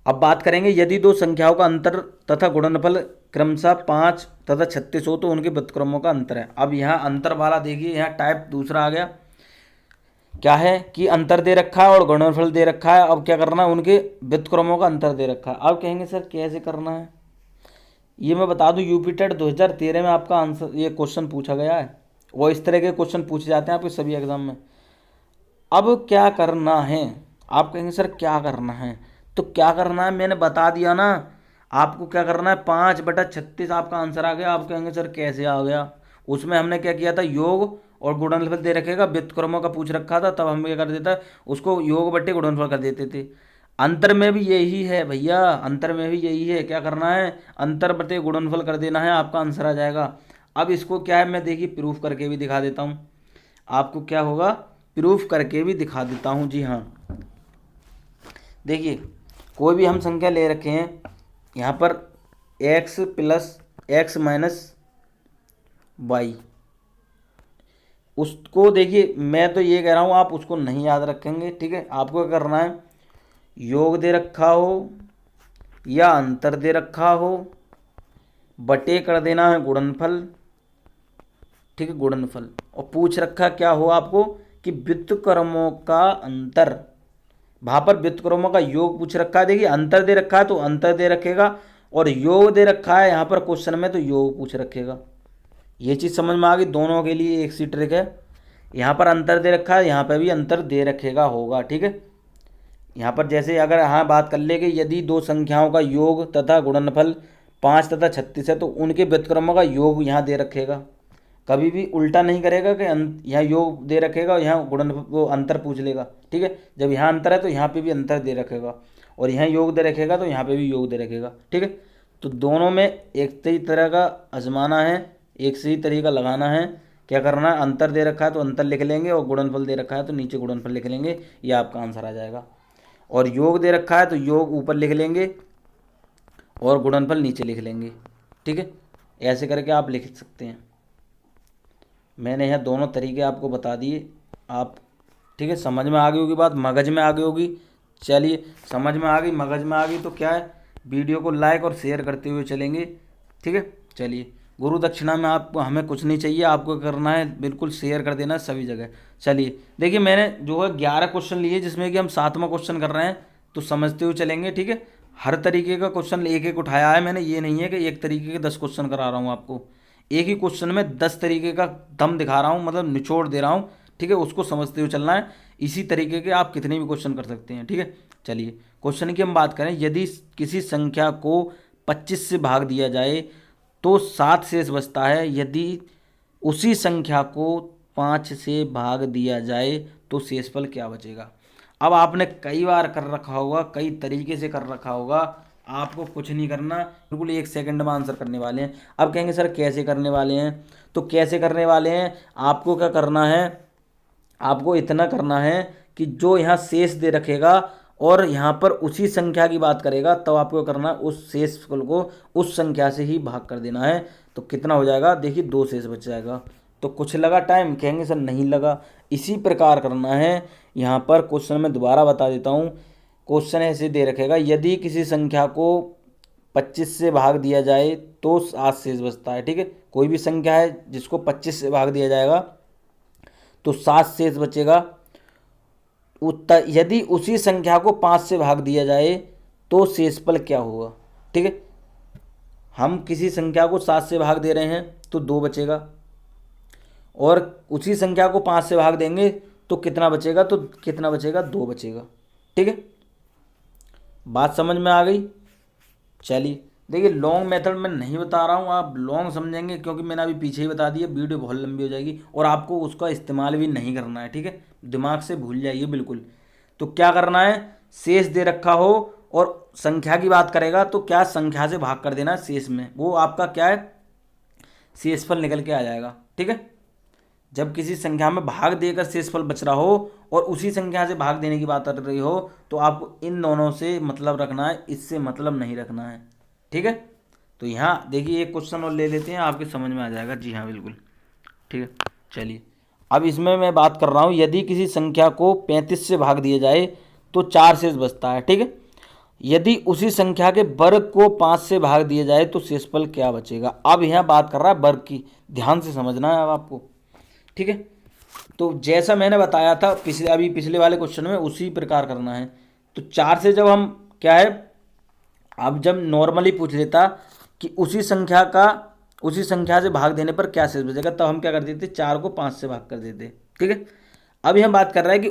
अब बात करेंगे, यदि दो संख्याओं का अंतर तथा गुणनफल क्रमशः 5 तथा 36 हो तो उनके व्युत्क्रमों का अंतर है। अब यहाँ अंतर वाला देखिए, यहाँ टाइप दूसरा आ गया, क्या है कि अंतर दे रखा है और गुणनफल दे रखा है। अब क्या करना है, उनके व्युत्क्रमों का अंतर दे रखा है। अब कहेंगे सर कैसे करना है, ये मैं बता दूं, यूपी टेट 2013 में आपका आंसर ये क्वेश्चन पूछा गया है, वो इस तरह के क्वेश्चन पूछे जाते हैं आपके सभी एग्जाम में। अब क्या करना है, आप कहेंगे सर क्या करना है, तो क्या करना है मैंने बता दिया ना आपको। क्या करना है, 5/36 आपका आंसर आ गया। आप कहेंगे सर कैसे आ गया, उसमें हमने क्या किया था, योग और गुणनफल दे रखेगा, व्युत्क्रमों का पूछ रखा था, तब हम क्या कर देता उसको योग बट्टे गुणनफल कर देते थे। अंतर में भी यही है भैया, अंतर में भी यही है, क्या करना है, अंतर बटे गुणनफल कर देना है, आपका आंसर आ जाएगा। अब इसको क्या है, मैं देखिए प्रूफ करके भी दिखा देता हूँ आपको, क्या होगा, प्रूफ करके भी दिखा देता हूँ। जी हाँ, देखिए कोई भी हम संख्या ले रखे हैं यहाँ पर, x plus x minus y, उसको देखिए मैं तो ये कह रहा हूँ आप उसको नहीं याद रखेंगे, ठीक है। आपको क्या करना है, योग दे रखा हो या अंतर दे रखा हो, बटे कर देना है गुणनफल, ठीक है, गुणनफल। और पूछ रखा क्या हो आपको कि व्युत्क्रमों का अंतर, वहाँ पर व्युत्क्रमों का योग पूछ रखा है। देखिए अंतर दे रखा है तो अंतर दे रखेगा, और योग दे रखा है यहाँ पर क्वेश्चन में तो योग पूछ रखेगा। ये चीज़ समझ में आ गई, दोनों के लिए एक सी ट्रिक है। यहाँ पर अंतर दे रखा है, यहाँ पर भी अंतर दे रखेगा होगा, ठीक है। यहाँ पर जैसे अगर हाँ बात कर ले कि यदि दो संख्याओं का योग तथा गुणनफल 5 तथा 36 है तो उनके व्युत्क्रमों का योग यहाँ दे रखेगा। कभी भी उल्टा नहीं करेगा कि यहाँ योग दे रखेगा और यहाँ गुणनफल वो अंतर पूछ लेगा, ठीक है। जब यहाँ अंतर है तो यहाँ पे भी अंतर दे रखेगा, और यहाँ योग दे रखेगा तो यहाँ पे भी योग दे रखेगा, ठीक है। तो दोनों में एक ही तरह का आजमाना है, एक से ही तरीका लगाना है। क्या करना है, अंतर दे रखा है तो अंतर लिख लेंगे, और गुणनफल दे रखा है तो नीचे गुणनफल लिख लेंगे, ये आपका आंसर आ जाएगा। और योग दे रखा है तो योग ऊपर लिख लेंगे और गुणनफल नीचे लिख लेंगे, ठीक है। ऐसे करके आप लिख सकते हैं। मैंने यहाँ दोनों तरीके आपको बता दिए, आप ठीक है, समझ में आ गई होगी बात, मगज में आ गई होगी। चलिए समझ में आ गई, मगज में आ गई तो क्या है, वीडियो को लाइक और शेयर करते हुए चलेंगे, ठीक है। चलिए, गुरु दक्षिणा में आपको हमें कुछ नहीं चाहिए, आपको करना है बिल्कुल शेयर कर देना सभी जगह। चलिए देखिए, मैंने जो है 11 क्वेश्चन लिए, जिसमें कि हम 7वां क्वेश्चन कर रहे हैं, तो समझते हुए चलेंगे, ठीक है। हर तरीके का क्वेश्चन एक एक उठाया है मैंने, ये नहीं है कि एक तरीके के 10 क्वेश्चन करा रहा हूँ आपको। एक ही क्वेश्चन में 10 तरीके का दम दिखा रहा हूँ, मतलब निचोड़ दे रहा हूँ, ठीक है। उसको समझते हुए चलना है। इसी तरीके के आप कितने भी क्वेश्चन कर सकते हैं, ठीक है। चलिए क्वेश्चन की हम बात करें, यदि किसी संख्या को 25 से भाग दिया जाए तो 7 शेष बचता है, यदि उसी संख्या को 5 से भाग दिया जाए तो शेषफल क्या बचेगा। अब आपने कई बार कर रखा होगा, कई तरीके से कर रखा होगा, आपको कुछ नहीं करना, बिल्कुल 1 सेकंड में आंसर करने वाले हैं। अब कहेंगे सर कैसे करने वाले हैं, तो कैसे करने वाले हैं, आपको क्या करना है, आपको इतना करना है कि जो यहाँ शेष दे रखेगा और यहाँ पर उसी संख्या की बात करेगा, तब तो आपको करना है उस शेषफल को उस संख्या से ही भाग कर देना है। तो कितना हो जाएगा, देखिए 2 शेष बच जाएगा। तो कुछ लगा टाइम, कहेंगे सर नहीं लगा। इसी प्रकार करना है। यहाँ पर क्वेश्चन में दोबारा बता देता हूँ, क्वेश्चन ऐसे दे रखेगा, यदि किसी संख्या को 25 से भाग दिया जाए तो 7 शेष बचता है, ठीक है। कोई भी संख्या है जिसको 25 से भाग दिया जाएगा तो 7 शेष बचेगा। उत्तर, यदि उसी संख्या को 5 से भाग दिया जाए तो शेषफल क्या होगा, ठीक है। हम किसी संख्या को 7 से भाग दे रहे हैं तो 2 बचेगा, और उसी संख्या को 5 से भाग देंगे तो कितना बचेगा, तो कितना बचेगा, 2 बचेगा, ठीक है। बात समझ में आ गई। चलिए देखिए, लॉन्ग मेथड में नहीं बता रहा हूँ, आप लॉन्ग समझेंगे क्योंकि मैंने अभी पीछे ही बता दिया, वीडियो बहुत लंबी हो जाएगी और आपको उसका इस्तेमाल भी नहीं करना है, ठीक है। दिमाग से भूल जाइए बिल्कुल। तो क्या करना है, शेष दे रखा हो और संख्या की बात करेगा तो क्या संख्या से भाग कर देना है शेष में, वो आपका क्या है, शेषफल निकल के आ जाएगा, ठीक है। जब किसी संख्या में भाग देकर शेषफल बच रहा हो और उसी संख्या से भाग देने की बात कर रही हो तो आपको इन दोनों से मतलब रखना है, इससे मतलब नहीं रखना है, ठीक है। तो यहाँ देखिए एक क्वेश्चन और ले लेते हैं, आपके समझ में आ जाएगा। जी हाँ बिल्कुल, ठीक है। चलिए अब इसमें मैं बात कर रहा हूँ, यदि किसी संख्या को 35 से भाग दिया जाए तो 4 शेष बचता है, ठीक है। यदि उसी संख्या के वर्ग को 5 से भाग दिया जाए तो शेषफल क्या बचेगा। अब यहाँ बात कर रहा है वर्ग की, ध्यान से समझना है अब आपको, ठीक है। तो जैसा मैंने बताया था पिछले वाले क्वेश्चन में, उसी प्रकार करना है। तो 4 से जब हम क्या है, अब जब नॉर्मली पूछ लेता कि उसी संख्या से भाग देने पर क्या शेष बचेगा, तब हम क्या कर देते, 4 को 5 से भाग कर देते, ठीक है। अभी हम बात कर रहे हैं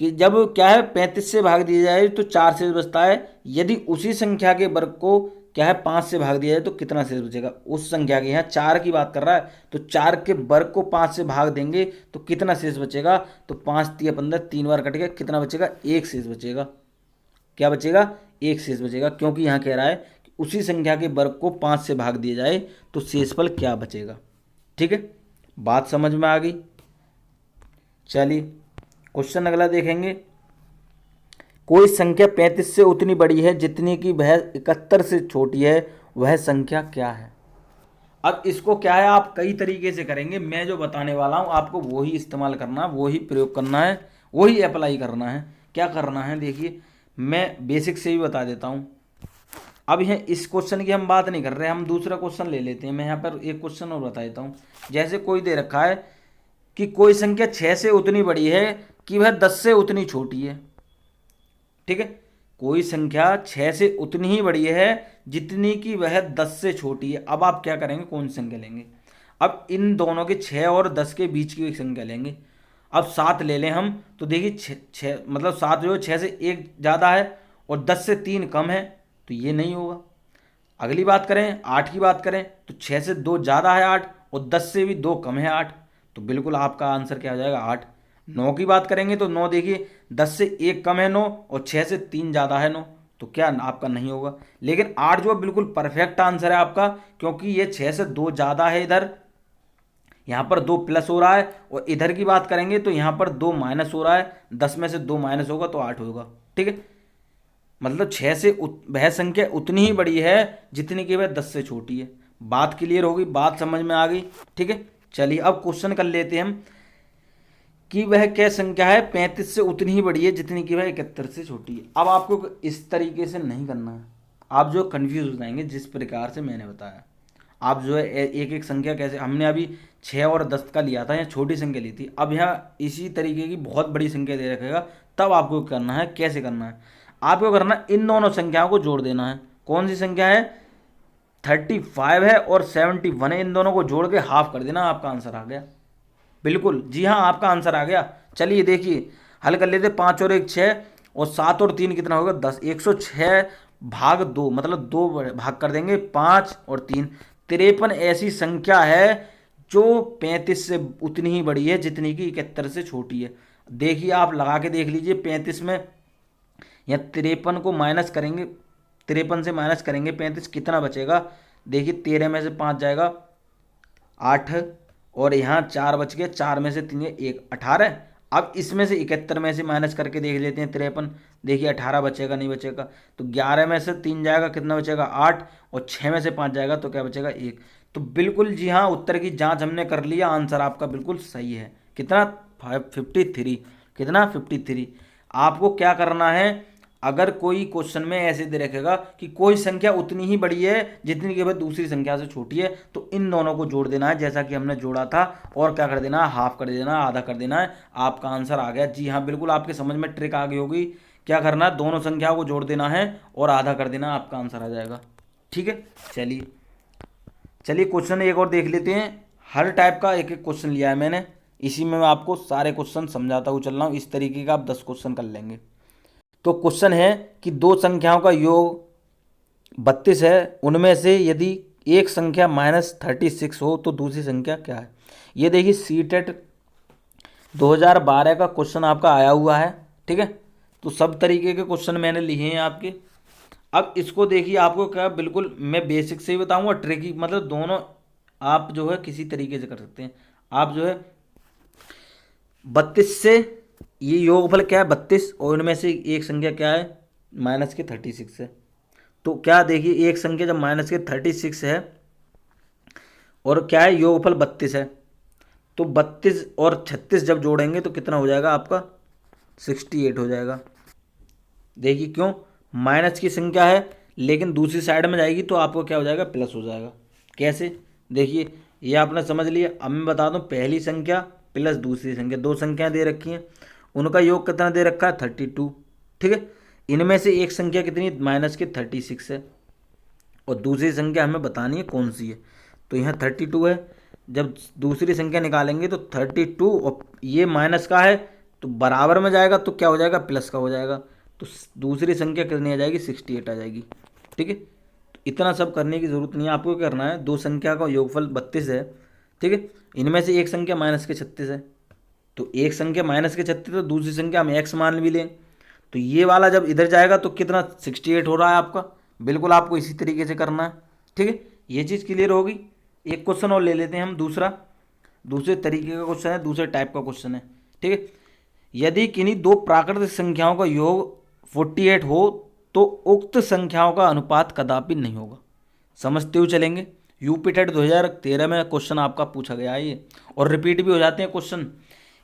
कि जब क्या है 35 से भाग दिया जाए तो 4 शेष बचता है, यदि उसी संख्या के वर्ग को क्या है 5 से भाग दिया जाए तो कितना शेष बचेगा। उस संख्या के, यहाँ 4 की बात कर रहा है, तो 4 के वर्ग को 5 से भाग देंगे तो कितना शेष बचेगा। तो 5 तिया 15, 3 बार कट गया, कितना बचेगा, 1 शेष बचेगा। क्या बचेगा, 1 शेष बचेगा, क्योंकि यहाँ कह रहा है कि उसी संख्या के वर्ग को 5 से भाग दिया जाए तो शेषफल क्या बचेगा, ठीक है। बात समझ में आ गई। चलिए क्वेश्चन अगला देखेंगे। कोई संख्या 35 से उतनी बड़ी है जितनी कि वह 71 से छोटी है, वह संख्या क्या है। अब इसको क्या है, आप कई तरीके से करेंगे, मैं जो बताने वाला हूं आपको वही इस्तेमाल करना है, वही प्रयोग करना है, वही अप्लाई करना है। क्या करना है देखिए, मैं बेसिक से ही बता देता हूं। अब यह इस क्वेश्चन की हम बात नहीं कर रहे, हम दूसरा क्वेश्चन ले लेते हैं। मैं यहाँ पर एक क्वेश्चन और बता देता हूँ। जैसे कोई दे रखा है कि कोई संख्या 6 से उतनी बड़ी है कि वह 10 से उतनी छोटी है, ठीक है। कोई संख्या 6 से उतनी ही बड़ी है जितनी कि वह 10 से छोटी है। अब आप क्या करेंगे, कौन सी संख्या लेंगे। अब इन दोनों के 6 और 10 के बीच की एक संख्या लेंगे। अब 7 ले लें हम, तो देखिए 6 मतलब 7 जो है 6 से 1 ज़्यादा है और 10 से 3 कम है, तो ये नहीं होगा। अगली बात करें 8 की बात करें, तो 6 से 2 ज़्यादा है 8 और 10 से भी 2 कम है 8, तो बिल्कुल आपका आंसर क्या हो जाएगा, 8। 9 की बात करेंगे तो 9 देखिए 10 से 1 कम है 9 और 6 से 3 ज़्यादा है 9, तो क्या आपका नहीं होगा। लेकिन 8 जो बिल्कुल परफेक्ट आंसर है आपका, क्योंकि ये 6 से 2 ज़्यादा है, इधर यहाँ पर 2 प्लस हो रहा है, और इधर की बात करेंगे तो यहाँ पर 2 माइनस हो रहा है, 10 में से 2 माइनस होगा तो 8 होगा, ठीक है। मतलब 6 से वह संख्या उतनी ही बड़ी है जितनी कि वह 10 से छोटी है। बात क्लियर होगी, बात समझ में आ गई, ठीक है। चलिए अब क्वेश्चन कर लेते हैं हम कि वह क्या संख्या है 35 से उतनी ही बड़ी है जितनी कि वह 71 से छोटी है। अब आपको इस तरीके से नहीं करना है, आप जो कंफ्यूज हो जाएंगे जिस प्रकार से मैंने बताया। आप जो है एक एक संख्या कैसे, हमने अभी 6 और 10 का लिया था, यहाँ छोटी संख्या ली थी, अब यहाँ इसी तरीके की बहुत बड़ी संख्या दे रखेगा, तब आपको करना है। कैसे करना है, आपको करना है इन दोनों संख्याओं को जोड़ देना है। कौन सी संख्या है, 35 है और 71 है, इन दोनों को जोड़ के हाफ कर देना, आपका आंसर आ गया। बिल्कुल जी हाँ, आपका आंसर आ गया। चलिए देखिए हल कर लेते, 5 और 1 6 और 7 और 3 कितना होगा 10, 106 भाग 2 मतलब 2 भाग कर देंगे, 5 और 3 53 ऐसी संख्या है जो 35 से उतनी ही बड़ी है जितनी कि 71 से छोटी है। देखिए आप लगा के देख लीजिए, 35 में या 53 को माइनस करेंगे, 53 से माइनस करेंगे 35, कितना बचेगा। देखिए 13 में से 5 जाएगा 8 और यहाँ 4 बच गए, 4 में से 3 1 18। अब इसमें से 71 में से माइनस करके देख लेते हैं 53, देखिए 18 बचेगा नहीं बचेगा, तो 11 में से 3 जाएगा, कितना बचेगा 8 और 6 में से 5 जाएगा तो क्या बचेगा 1। तो बिल्कुल जी हाँ, उत्तर की जांच हमने कर लिया, आंसर आपका बिल्कुल सही है। कितना 53, कितना 53। आपको क्या करना है, अगर कोई क्वेश्चन में ऐसे दे रखेगा कि कोई संख्या उतनी ही बड़ी है जितनी कि वह दूसरी संख्या से छोटी है, तो इन दोनों को जोड़ देना है जैसा कि हमने जोड़ा था, और क्या कर देना है, हाफ कर देना है, आधा कर देना है, आपका आंसर आ गया। जी हाँ बिल्कुल, आपके समझ में ट्रिक आ गई होगी। क्या करना है, दोनों संख्याओं को जोड़ देना है और आधा कर देना, आपका आंसर आ जाएगा, ठीक है। चलिए चलिए क्वेश्चन एक और देख लेते हैं। हर टाइप का एक एक क्वेश्चन लिया है मैंने, इसी में मैं आपको सारे क्वेश्चन समझाता हुआ चल रहा हूँ। इस तरीके का आप 10 क्वेश्चन कर लेंगे। तो क्वेश्चन है कि दो संख्याओं का योग 32 है, उनमें से यदि एक संख्या -36 हो तो दूसरी संख्या क्या है। ये देखिए सीटेट 2012 का क्वेश्चन आपका आया हुआ है, ठीक है। तो सब तरीके के क्वेश्चन मैंने लिए हैं आपके। अब इसको देखिए, आपको क्या बिल्कुल मैं बेसिक से ही बताऊंगा, ट्रिकी मतलब दोनों आप जो है किसी तरीके से कर सकते हैं। आप जो है 32 से ये योगफल क्या है 32 और इनमें से एक संख्या क्या है -36 है, तो क्या देखिए, एक संख्या जब माइनस के 36 है और क्या है योगफल 32 है, तो 32 और 36 जब जोड़ेंगे तो कितना हो जाएगा आपका 68 हो जाएगा। देखिए क्यों, माइनस की संख्या है लेकिन दूसरी साइड में जाएगी तो आपको क्या हो जाएगा प्लस हो जाएगा। कैसे, देखिए ये आपने समझ लिया। अब मैं बता दूं, पहली संख्या प्लस दूसरी संख्या, दो संख्याएं दे रखी हैं, उनका योग कितना दे रखा है 32। ठीक है, इनमें से एक संख्या कितनी माइनस के 36 है और दूसरी संख्या हमें बतानी है कौन सी है। तो यहाँ 32 है, जब दूसरी संख्या निकालेंगे तो 32 और ये माइनस का है तो बराबर में जाएगा तो क्या हो जाएगा प्लस का हो जाएगा, तो दूसरी संख्या कितनी आ जाएगी 68 आ जाएगी। ठीक है, तो इतना सब करने की ज़रूरत नहीं है, आपको क्या करना है, दो संख्या का योगफल 32 है। ठीक है, इनमें से एक संख्या माइनस के 36 है, तो एक संख्या माइनस के 36 तो दूसरी संख्या हम एक्स मान भी लें, तो ये वाला जब इधर जाएगा तो कितना 68 हो रहा है आपका। बिल्कुल आपको इसी तरीके से करना है। ठीक है, ये चीज़ क्लियर होगी। एक क्वेश्चन और ले लेते हैं हम, दूसरे तरीके का क्वेश्चन है, दूसरे टाइप का क्वेश्चन है। ठीक है, यदि किन्हीं दो प्राकृतिक संख्याओं का योग 48 हो तो उक्त संख्याओं का अनुपात कदापि नहीं होगा। समझते हुए चलेंगे। यूपी टेट 2013 में क्वेश्चन आपका पूछा गया है ये, और रिपीट भी हो जाते हैं क्वेश्चन,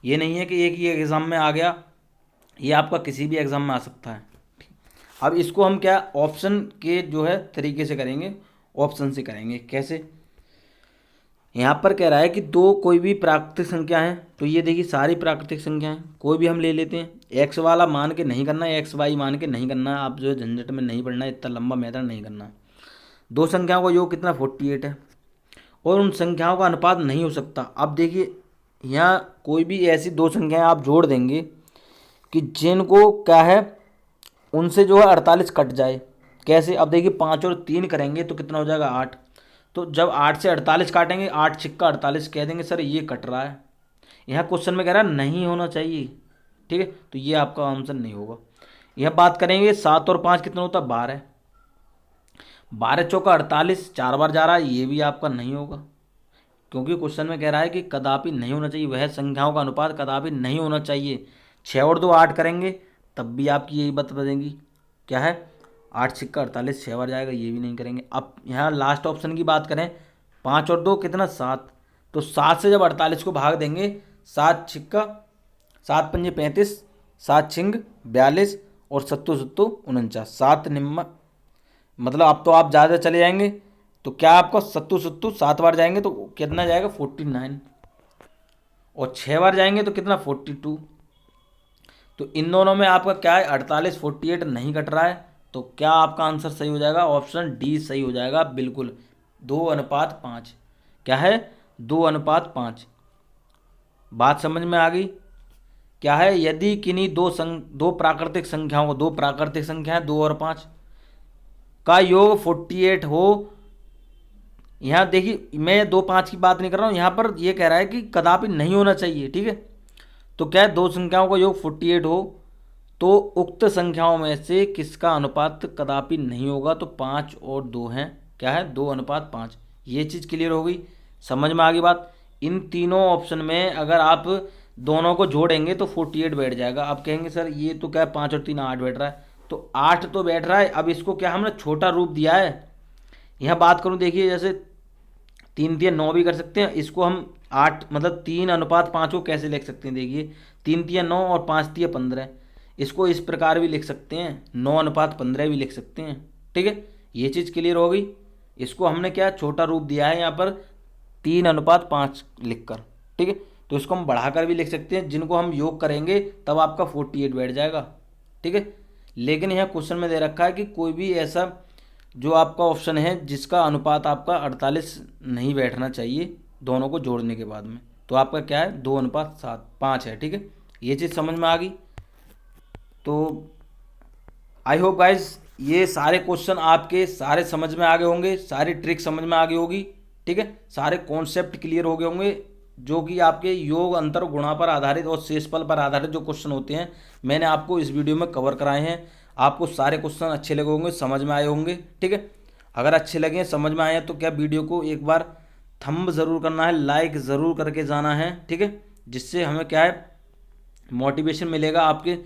ये नहीं है कि एक ही एग्ज़ाम में आ गया, ये आपका किसी भी एग्ज़ाम में आ सकता है। अब इसको हम क्या ऑप्शन के जो है तरीके से करेंगे, ऑप्शन से करेंगे। कैसे, यहाँ पर कह रहा है कि दो कोई भी प्राकृतिक संख्या है, तो ये देखिए सारी प्राकृतिक संख्या है, कोई भी हम ले लेते हैं। एक्स वाला मान के नहीं करना है, एक्स वाई मान के नहीं करना है, आप जो है झंझट में नहीं पड़ना है, इतना लंबा मैथड नहीं करना है। दो संख्याओं का योग कितना 48 है और उन संख्याओं का अनुपात नहीं हो सकता। अब देखिए यहाँ कोई भी ऐसी दो संख्याएं आप जोड़ देंगे कि जिनको क्या है उनसे जो है 48 कट जाए। कैसे, अब देखिए 5 और 3 करेंगे तो कितना हो जाएगा 8, तो जब 8 से 48 काटेंगे, 8 छिक्का 48, कह देंगे सर ये कट रहा है। यहाँ क्वेश्चन में कह रहा है नहीं होना चाहिए। ठीक है, तो ये आपका आंसर नहीं होगा। यह बात करेंगे 7 और 5 कितना होता है 12, 12 चौका 48, 4 बार जा रहा है, ये भी आपका नहीं होगा, क्योंकि क्वेश्चन में कह रहा है कि कदापि नहीं होना चाहिए, वह संख्याओं का अनुपात कदापि नहीं होना चाहिए। 6 और 2 8 करेंगे तब भी आपकी यही बात बनेगी, क्या है 8 छिक्का 48, 6 बार जाएगा, ये भी नहीं करेंगे। अब यहाँ लास्ट ऑप्शन की बात करें, 5 और 2 कितना 7, तो 7 से जब 48 को भाग देंगे, 7 छिक्का 7 पंजे 35, 7 छिंग 42 और सत्तू सत्तू 49, 7 निम्मा, मतलब अब तो आप ज़्यादा चले जाएंगे, तो क्या आपका सत्तू सत्तू 7 बार जाएंगे तो कितना जाएगा 49, और 6 बार जाएंगे तो कितना 42। तो इन दोनों में आपका क्या है 48 48 नहीं कट रहा है, तो क्या आपका आंसर सही हो जाएगा, ऑप्शन डी सही हो जाएगा बिल्कुल, 2:5। क्या है 2:5। बात समझ में आ गई। क्या है, यदि किन्हीं दो प्राकृतिक संख्याओं को, दो प्राकृतिक संख्याएं 2 और 5 का योग 48 हो, यहाँ देखिए मैं 2 5 की बात नहीं कर रहा हूँ, यहाँ पर ये कह रहा है कि कदापि नहीं होना चाहिए। ठीक है, तो क्या है दो संख्याओं का योग 48 हो तो उक्त संख्याओं में से किसका अनुपात कदापि नहीं होगा, तो 5 और 2 हैं, क्या है 2:5। ये चीज़ क्लियर हो गई, समझ में आ गई बात। इन तीनों ऑप्शन में अगर आप दोनों को जोड़ेंगे तो 48 बैठ जाएगा। आप कहेंगे सर ये तो क्या है 5 और 3 8 बैठ रहा है, तो 8 तो बैठ रहा है। अब इसको क्या हमने छोटा रूप दिया है, यहाँ बात करूँ देखिए जैसे 3 3 9 भी कर सकते हैं, इसको हम 8 मतलब 3:5 को कैसे लिख सकते हैं, देखिए 3 3 9 और 5 3 15, इसको इस प्रकार भी लिख सकते हैं, 9:15 भी लिख सकते हैं। ठीक है, ये चीज़ क्लियर हो गई। इसको हमने क्या छोटा रूप दिया है यहाँ पर 3:5 लिख कर। ठीक है, तो इसको हम बढ़ाकर भी लिख सकते हैं, जिनको हम योग करेंगे तब आपका 48 बैठ जाएगा। ठीक है, लेकिन यहाँ क्वेश्चन में दे रखा है कि कोई भी ऐसा जो आपका ऑप्शन है जिसका अनुपात आपका 48 नहीं बैठना चाहिए दोनों को जोड़ने के बाद में, तो आपका क्या है 2:5 है। ठीक है, ये चीज़ समझ में आ गई। तो आई होप गाइज ये सारे क्वेश्चन आपके सारे समझ में आ गए होंगे, सारी ट्रिक समझ में आ गई होगी। ठीक है, सारे कॉन्सेप्ट क्लियर हो गए होंगे, जो कि आपके योग अंतर गुणा पर आधारित और शेषफल पर आधारित जो क्वेश्चन होते हैं मैंने आपको इस वीडियो में कवर कराए हैं। आपको सारे क्वेश्चन अच्छे लगे होंगे, समझ में आए होंगे। ठीक है, अगर अच्छे लगे समझ में आए तो क्या वीडियो को एक बार थंब ज़रूर करना है, लाइक ज़रूर करके जाना है। ठीक है, जिससे हमें क्या है मोटिवेशन मिलेगा आपके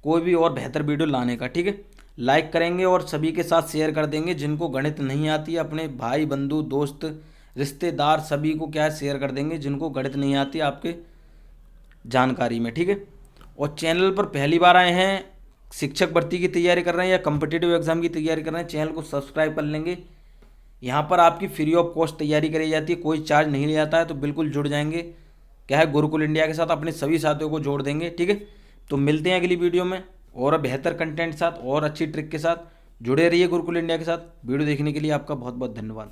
कोई भी और बेहतर वीडियो लाने का। ठीक है, लाइक करेंगे और सभी के साथ शेयर कर देंगे। जिनको गणित नहीं आती अपने भाई बंधु दोस्त रिश्तेदार सभी को क्या है शेयर कर देंगे, जिनको गणित नहीं आती आपके जानकारी में, ठीक है। और चैनल पर पहली बार आए हैं, शिक्षक भर्ती की तैयारी कर रहे हैं या कम्पिटिटिव एग्जाम की तैयारी कर रहे हैं, चैनल को सब्सक्राइब कर लेंगे। यहाँ पर आपकी फ्री ऑफ कॉस्ट तैयारी करी जाती है, कोई चार्ज नहीं लिया जाता है, तो बिल्कुल जुड़ जाएंगे क्या है गुरुकुल इंडिया के साथ, अपने सभी साथियों को जोड़ देंगे, ठीक है। तो मिलते हैं अगली वीडियो में और बेहतर कंटेंट के साथ और अच्छी ट्रिक के साथ। जुड़े रहिए गुरुकुल इंडिया के साथ। वीडियो देखने के लिए आपका बहुत बहुत धन्यवाद।